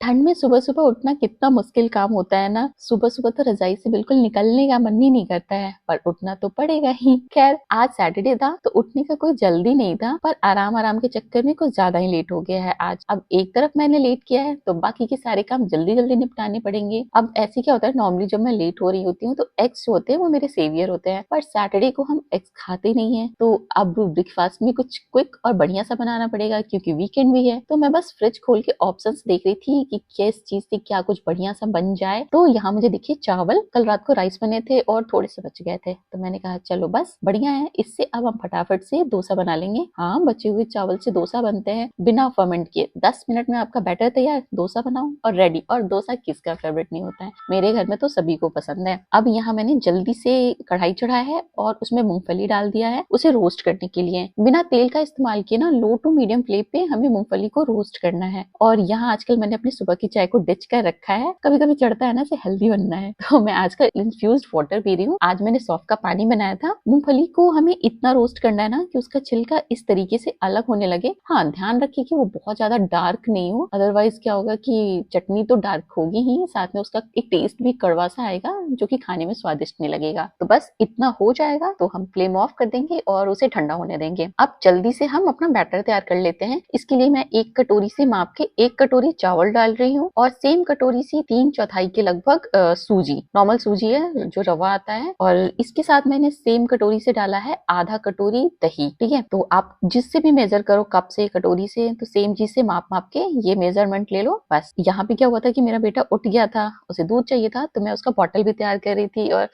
ठंड में सुबह-सुबह उठना कितना मुश्किल काम होता है ना। सुबह-सुबह तो रज़ाई से बिल्कुल निकलने का मन ही नहीं करता है, पर उठना तो पड़ेगा ही। ख़ैर आज सैटरडे था तो उठने का कोई जल्दी नहीं था, पर आराम-आराम के चक्कर में कुछ ज़्यादा ही लेट हो गया है आज। अब एक तरफ मैंने लेट किया है तो बाकी के सारे काम जल्दी-जल्दी निपटाने पड़ेंगे। अब ऐसे क्या होता है, नॉर्मली जब मैं लेट हो रही होती हूँ तो एग्स जो होते हैं वो मेरे सेवियर होते हैं, पर सैटरडे को हम एग्स खाते नहीं है, तो अब ब्रेकफास्ट में कुछ क्विक और बढ़िया सा बनाना पड़ेगा क्योंकि वीकेंड भी है। तो मैं बस फ्रिज खोल के ऑप्शंस देख रही थी कि किस चीज से क्या कुछ बढ़िया सा बन जाए। तो यहाँ मुझे देखिए चावल, कल रात को राइस बने थे और थोड़े से बच गए थे, तो मैंने कहा चलो बस बढ़िया है, इससे अब हम फटाफट से डोसा बना लेंगे। हाँ, बचे हुए चावल से डोसा बनते हैं बिना फर्मेंट किए। 10 मिनट में आपका बैटर तैयार, डोसा बनाओ और रेडी। और डोसा किसका फेवरेट नहीं होता है, मेरे घर में तो सभी को पसंद है। अब यहाँ मैंने जल्दी से कढ़ाई चढ़ाया है और उसमें मूंगफली डाल दिया है उसे रोस्ट करने के लिए। बिना तेल का इस्तेमाल किए ना, लो टू मीडियम फ्लेम पे हमें मूंगफली को रोस्ट करना है। और यहाँ आजकल मैंने अपनी सुबह की चाय को डिच कर रखा है, कभी कभी चढ़ता है ना से हेल्दी बनना है, तो मैं आजकल इन्फ्यूज्ड वाटर पी रही हूँ। आज मैंने सौंफ का पानी बनाया था। मूंगफली को हमें इतना रोस्ट करना है ना कि उसका छिलका इस तरीके से अलग होने लगे। हाँ, ध्यान रखिए कि वो बहुत ज्यादा डार्क नहीं हो, अदरवाइज क्या होगा कि चटनी तो डार्क होगी ही, साथ में उसका एक टेस्ट भी कड़वा सा आएगा जो कि खाने में स्वादिष्ट नहीं लगेगा। तो बस इतना हो जाएगा तो हम फ्लेम ऑफ कर देंगे और उसे ठंडा होने देंगे। अब जल्दी से हम अपना बैटर तैयार कर लेते हैं। इसके लिए मैं एक कटोरी से माप के 1 कटोरी चावल डाल रही हूँ और सेम कटोरी से 3/4 के लगभग सूजी, नॉर्मल सूजी है जो रवा आता है, और इसके साथ मैंने सेम कटोरी से डाला है आधा कटोरी दही। ठीक है, तो आप जिससे भी मेजर करो, कप से, कटोरी से, तो सेम चीज से माप माप के ये मेजरमेंट ले लो। बस यहाँ पे क्या हुआ था कि मेरा बेटा उठ गया था, उसे दूध चाहिए था, तो मैं उसका बॉटल भी तैयार कर रही थी और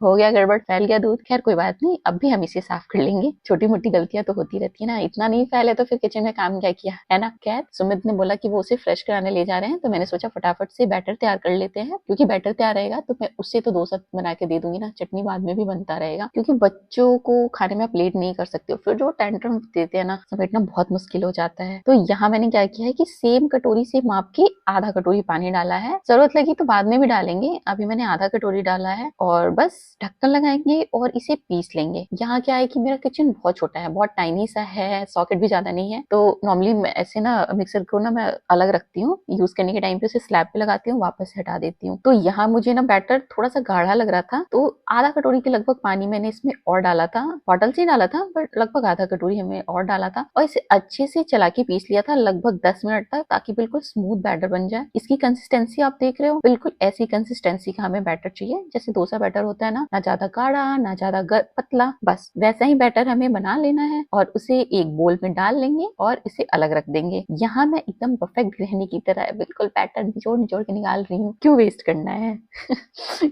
हो गया गड़बड़, फैल गया दूध। खैर कोई बात नहीं, अब भी हम इसे साफ कर लेंगे। छोटी मोटी गलतियां तो होती रहती है ना, इतना नहीं फैले तो फिर किचन में काम क्या किया, है ना। खैर सुमित ने बोला कि वो उसे फ्रेश कराने ले जा रहे हैं, तो मैंने सोचा फटाफट से बैटर तैयार कर लेते हैं, क्योंकि बैटर तैयार रहेगा तो मैं उससे तो डोसा बना के दे दूंगी ना, चटनी बाद में भी बनता रहेगा। क्योंकि बच्चों को खाने में आप लेट नहीं कर सकते हो, फिर जो टेंट्रम देते हैं ना, समेटना बहुत मुश्किल हो जाता है। तो यहाँ मैंने क्या किया है कि सेम कटोरी से माप के आधा कटोरी पानी डाला है, जरूरत लगी तो बाद में भी डालेंगे, अभी मैंने आधा कटोरी डाला है। और बस ढक्कन लगाएंगे और इसे पीस लेंगे। यहाँ क्या है कि मेरा किचन बहुत छोटा है, बहुत टाइनी सा है, सॉकेट भी ज्यादा नहीं है, तो नॉर्मली मैं ऐसे ना मिक्सर को ना मैं अलग रखती हूँ, यूज करने के टाइम पे उसे स्लैब पे लगाती हूँ, वापस से हटा देती हूँ। तो यहाँ मुझे ना बैटर थोड़ा सा गाढ़ा लग रहा था, तो आधा कटोरी के लगभग पानी मैंने इसमें और डाला था, बॉटल से ही डाला था, बट लगभग आधा कटोरी हमें और डाला था, और इसे अच्छे से चला के पीस लिया था लगभग 10 मिनट तक, ताकि बिल्कुल स्मूथ बैटर बन जाए। इसकी कंसिस्टेंसी आप देख रहे हो, बिल्कुल ऐसी कंसिस्टेंसी का हमें बैटर चाहिए जैसे डोसा बैटर होता है ना ज्यादा गाढ़ा ना ज्यादा पतला, बस वैसा ही बैटर हमें बना लेना है और उसे एक बोल में डाल लेंगे और इसे अलग रख देंगे। यहाँ मैं एकदम परफेक्ट गृहिणी की तरह बिल्कुल बैटर निचोड़ निचोड़ के निकाल रही हूँ, क्यों वेस्ट करना है।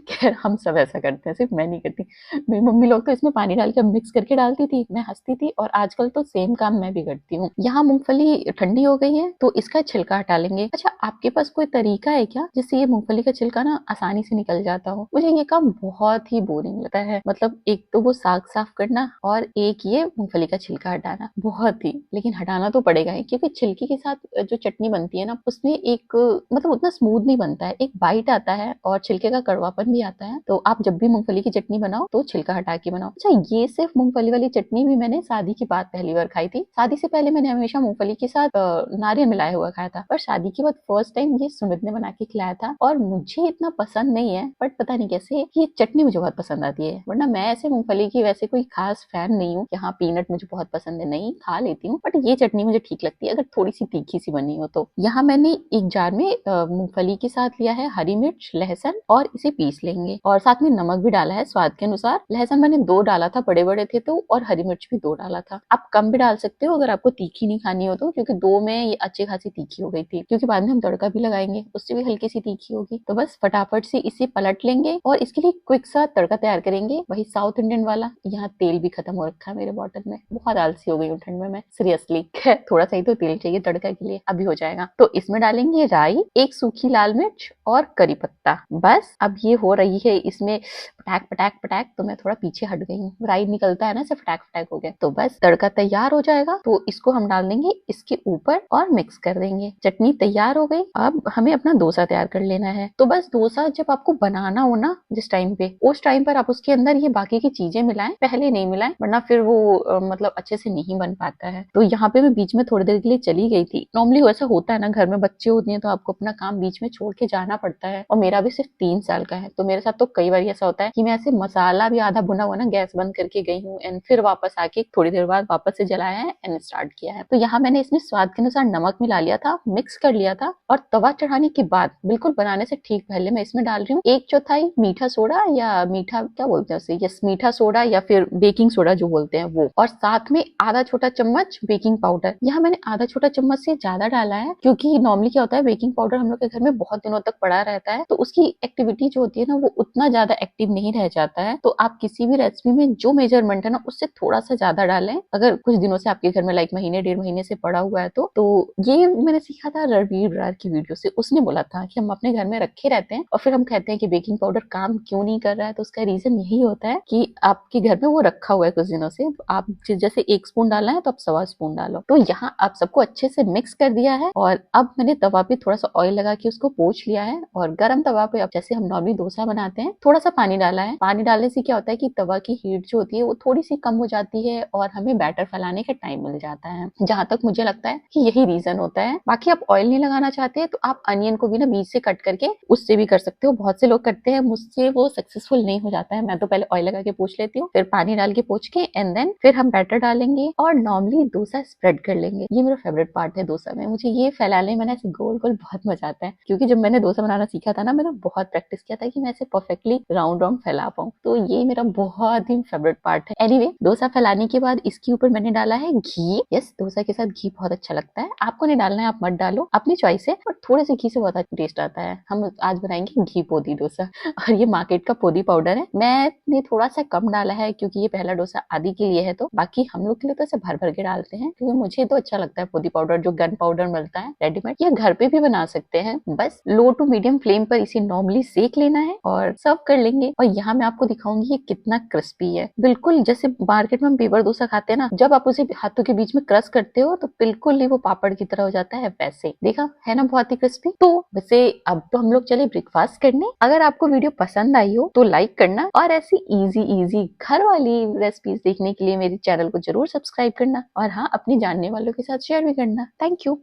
खैर हम सब ऐसा करते हैं, सिर्फ मैं नहीं करती, मेरी मम्मी लोग तो इसमें पानी डाल के मिक्स करके डालती थी, मैं हंसती थी, और आजकल तो सेम काम मैं भी करती हूँ। यहाँ मूंगफली ठंडी हो गई है तो इसका छिलका हटा लेंगे। अच्छा, आपके पास कोई तरीका है क्या जिससे ये मूंगफली का छिलका ना आसानी से निकल जाता हो? मुझे ये काम बहुत ही बोरिंग लगता है, मतलब एक तो वो साग साफ करना और एक ये मूंगफली का छिलका हटाना, बहुत ही, लेकिन हटाना तो पड़ेगा ही, क्योंकि छिलके के साथ जो चटनी बनती है ना उसमें एक मतलब उतना स्मूथ नहीं बनता है, एक बाइट आता है और छिलके का कड़वापन भी आता है। तो आप जब भी मूंगफली की चटनी बनाओ तो छिलका हटा के बनाओ। अच्छा, ये सिर्फ मूंगफली वाली चटनी भी मैंने शादी के बाद पहली बार खाई थी। शादी से पहले मैंने हमेशा मूंगफली के साथ नारियल मिलाया हुआ खाया था, पर शादी के बाद फर्स्ट टाइम ये सुमित ने बना के खिलाया था और मुझे इतना पसंद नहीं है, बट पता नहीं कैसे ये चटनी मुझे बहुत पसंद आती है। वरना मैं ऐसे मूंगफली की वैसे कोई खास फैन नहीं हूँ। यहाँ पीनट मुझे बहुत पसंद है, नहीं खा लेती हूँ, बट ये चटनी मुझे ठीक लगती है अगर थोड़ी सी तीखी सी बनी हो तो। यहाँ मैंने एक जार में मूंगफली के साथ लिया है हरी मिर्च, लहसुन, और इसे पीस लेंगे, और साथ में नमक भी डाला है स्वाद के अनुसार। लहसुन मैंने 2 डाला था, बड़े बड़े थे तो, और हरी मिर्च भी 2 डाला था। आप कम भी डाल सकते हो अगर आपको तीखी नहीं खानी हो तो, क्योंकि 2 में ये अच्छी खासी तीखी हो गई थी, क्योंकि बाद में हम तड़का भी लगाएंगे उससे भी हल्की सी तीखी होगी। तो बस फटाफट से इसे पलट लेंगे और इसके लिए क्विक सा तड़का तैयार करेंगे, वही साउथ इंडियन वाला। यहाँ तेल भी खत्म हो रखा है मेरे बॉटल में, बहुत आलसी हो गई हूँ ठंड में मैं, सीरियसली। थोड़ा सा ही तो तेल चाहिए तड़का के लिए, अभी हो जाएगा। तो इसमें डालेंगे राई, एक सूखी लाल मिर्च और करी पत्ता। बस अब ये हो रही है इसमें पटाक पटाक पटाक, तो मैं थोड़ा पीछे हट गई हूँ, राई निकलता है ना से फटाक फटाक हो गया। तो बस तड़का तैयार हो जाएगा तो इसको हम डाल देंगे इसके ऊपर और मिक्स कर देंगे। चटनी तैयार हो गई, अब हमें अपना डोसा तैयार कर लेना है। तो बस डोसा जब आपको बनाना हो ना जिस टाइम पे, उस टाइम पर आप उसके अंदर ये बाकी की चीजें मिलाएं, पहले नहीं मिलाएं, वरना फिर वो मतलब अच्छे से नहीं बन पाता है। तो यहाँ पे मैं बीच में थोड़ी देर के लिए चली गई थी। नॉर्मली ऐसा होता है ना घर में, बच्चे होते हैं तो आपको अपना काम बीच में छोड़ के जाना पड़ता है, और मेरा भी सिर्फ 3 साल का है, तो मेरे साथ तो कई बार ऐसा होता है कि मैं ऐसे मसाला भी आधा भुना हुआ ना गैस बंद करके गई हूँ एंड फिर वापस आके थोड़ी देर बाद वापस से जलाया है एंड स्टार्ट किया है। तो यहाँ मैंने इसमें स्वाद के अनुसार नमक मिला लिया था, मिक्स कर लिया था, और तवा चढ़ाने के बाद बिल्कुल बनाने से ठीक पहले मैं इसमें डाल रही हूँ 1/4 मीठा सोडा, या मीठा क्या बोलते हैं उसे, यस मीठा सोडा या फिर बेकिंग सोडा जो बोलते हैं वो, और साथ में आधा छोटा चम्मच बेकिंग पाउडर। यहाँ मैंने आधा छोटा चम्मच से ज्यादा डाला है क्योंकि नॉर्मली क्या होता है बेकिंग पाउडर हम लोग के घर में बहुत दिनों तक पड़ा रहता है, तो उसकी एक्टिविटी जो होती है ना वो उतना ज्यादा एक्टिव नहीं रह जाता है। तो आप किसी भी रेसिपी में जो मेजरमेंट है ना उससे थोड़ा सा ज्यादा डालें, अगर कुछ दिनों से आपके घर में लाइक महीने 1.5 महीने से पड़ा हुआ है तो ये मैंने सीखा था रणवीर बरार की वीडियो से। उसने बोला था कि हम अपने घर में रखे रहते हैं और फिर हम कहते हैं कि बेकिंग पाउडर काम क्यों नहीं कर रहा है, तो उसका रीजन यही होता है कि आपके घर में वो रखा हुआ है कुछ दिनों से, आप जैसे 1 स्पून डालना है तो आप 1.25 स्पून डालो। तो यहाँ आप सबको अच्छे से मिक्स कर दिया है और अब मैंने तवा पे थोड़ा सा ऑयल लगा के उसको पोंछ लिया है, और गर्म तवा पे अब जैसे हम नॉर्मली डोसा बनाते हैं थोड़ा सा पानी डाला है। पानी डालने से क्या होता है कि तवा की हीट जो होती है वो थोड़ी सी कम हो जाती है और हमें बैटर फैलाने का टाइम मिल जाता है। जहां तक मुझे लगता है कि यही रीजन होता है। बाकी आप ऑयल नहीं लगाना चाहते तो आप अनियन को भी ना बीच से कट करके उससे भी कर सकते हो, बहुत से लोग करते हैं, मुझसे वो सक्सेसफुल नहीं हो जाता है। मैं तो पहले ऑयल लगा के पोंछ लेती हूँ, फिर पानी डाल के पोंछ के एंड देन फिर हम बैटर डालेंगे और नॉर्मली डोसा स्प्रेड कर लेंगे। ये मेरा फेवरेट पार्ट है डोसा में, मुझे ये फैलाने में ना ऐसे गोल गोल बहुत मजा आता है, क्योंकि जब मैंने डोसा बनाना सीखा था ना मैंने बहुत प्रैक्टिस किया था कि मैं ऐसे परफेक्टली राउंड राउंड फैला पाऊँ, तो ये मेरा बहुत ही फेवरेट पार्ट है। एनीवे डोसा फैलाने के बाद इसके ऊपर मैंने डाला है घी। यस, डोसा के साथ घी बहुत अच्छा लगता है, आपको नहीं डालना है आप मत डालो, अपनी चॉइस है, और थोड़े से घी से बहुत अच्छा टेस्ट आता है। हम आज बनाएंगे घी पोदी डोसा और ये मार्केट का पोदी पाउडर है, मैंने थोड़ा सा कम डाला है क्योंकि ये पहला डोसा आदि के लिए है, तो बाकी हम लोग के लिए तो ऐसे भर भर के डालते हैं क्योंकि मुझे तो अच्छा लगता है पोदी पाउडर। जो गन पाउडर मिलता है रेडीमेड, या घर पे भी बना सकते हैं, बस लो टू मीडियम फ्लेम पर इसे नॉर्मली सेक लेना है और सर्व कर लेंगे। और यहाँ मैं आपको दिखाऊंगी ये कितना क्रिस्पी है, बिल्कुल जैसे मार्केट में हम पेपर डोसा खाते हैं ना, जब आप उसे हाथों के बीच में क्रश करते हो तो बिल्कुल ही वो पापड़ की तरह हो जाता है, वैसे देखा है ना, बहुत ही क्रिस्पी। तो वैसे अब तो हम लोग चले ब्रेकफास्ट करने। अगर आपको वीडियो पसंद आई हो तो लाइक करना, और ऐसी इजी इजी घर वाली रेसिपीज देखने के लिए मेरे चैनल को जरूर सब्सक्राइब करना, और हाँ अपने जानने वालों के साथ शेयर भी करना। Thank you.